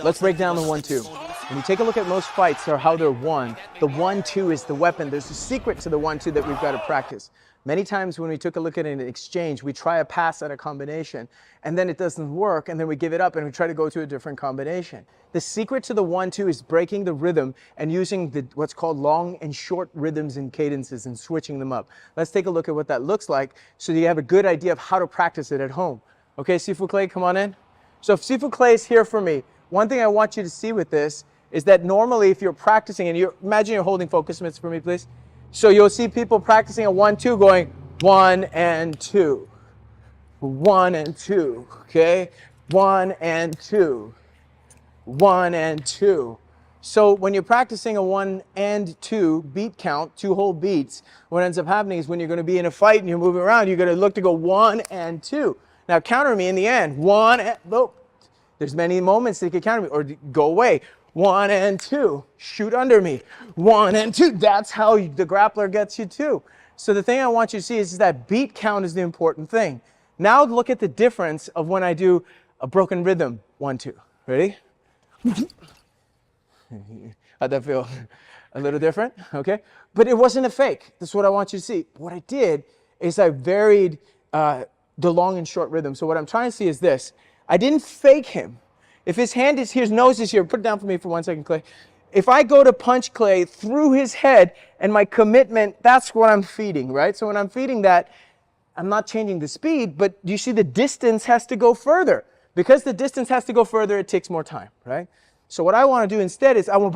Let's break down the 1-2. When you take a look at most fights or how they're won, the 1-2 is the weapon. There's a secret to the 1-2 that we've got to practice. Many times when we took a look at an exchange, we try a pass at a combination, and then it doesn't work, and then we give it up and we try to go to a different combination. The secret to the 1-2 is breaking the rhythm and using what's called long and short rhythms and cadences and switching them up. Let's take a look at what that looks like so that you have a good idea of how to practice it at home. Okay, Sifu Clay, come on in. So if Sifu Clay is here for me, one thing I want you to see with this is that normally if you're practicing, and imagine you're holding focus mitts for me, please. So you'll see people practicing a 1-2 going 1 and 2, 1 and 2, okay? 1 and 2, 1 and 2. So when you're practicing a 1 and 2 beat count, 2 whole beats, what ends up happening is when you're going to be in a fight and you're moving around, you're going to look to go 1 and 2. Now counter me in the end, 1 and, oh, there's many moments that you can counter me, or go away. 1 and 2, shoot under me, 1 and 2. That's how the grappler gets you too. So the thing I want you to see is that beat count is the important thing. Now look at the difference of when I do a broken rhythm, 1-2. Ready? How'd that feel? A little different, okay? But it wasn't a fake. That's what I want you to see. What I did is I varied the long and short rhythm. So what I'm trying to see is this. I didn't fake him. If his hand is here, his nose is here, put it down for me for 1 second, Clay. If I go to punch Clay through his head and my commitment, that's what I'm feeding, right? So when I'm feeding that, I'm not changing the speed, but you see the distance has to go further. Because the distance has to go further, it takes more time, right? So what I want to do instead is I want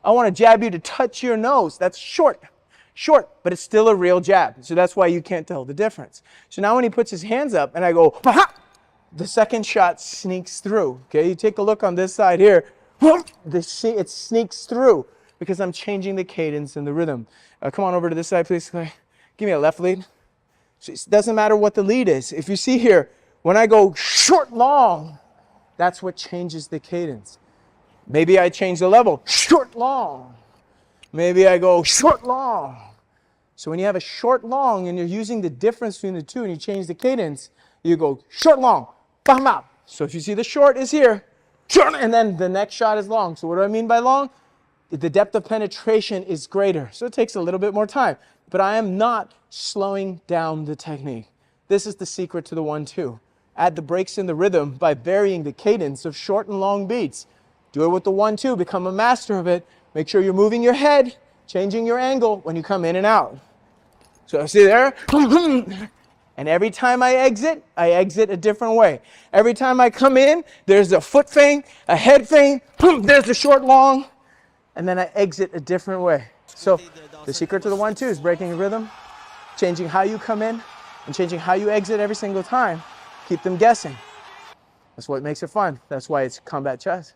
to jab you to touch your nose. That's short, but it's still a real jab. So that's why you can't tell the difference. So now when he puts his hands up and I go, the second shot sneaks through. Okay, you take a look on this side here. It sneaks through because I'm changing the cadence and the rhythm. Come on over to this side, please. Give me a left lead. So it doesn't matter what the lead is. If you see here, when I go short, long, that's what changes the cadence. Maybe I change the level. Short, long. Maybe I go short, long. So when you have a short, long, and you're using the difference between the two, and you change the cadence, you go short, long. Bam, bam. So if you see the short is here, and then the next shot is long. So what do I mean by long? The depth of penetration is greater. So it takes a little bit more time. But I am not slowing down the technique. This is the secret to the 1-2. Add the breaks in the rhythm by varying the cadence of short and long beats. Do it with the 1-2. Become a master of it. Make sure you're moving your head, changing your angle when you come in and out. So see there? And every time I exit a different way. Every time I come in, there's a foot feint, a head feint, there's the short, long, and then I exit a different way. So the secret to the 1-2 is breaking a rhythm, changing how you come in, and changing how you exit every single time. Keep them guessing. That's what makes it fun. That's why it's combat chess.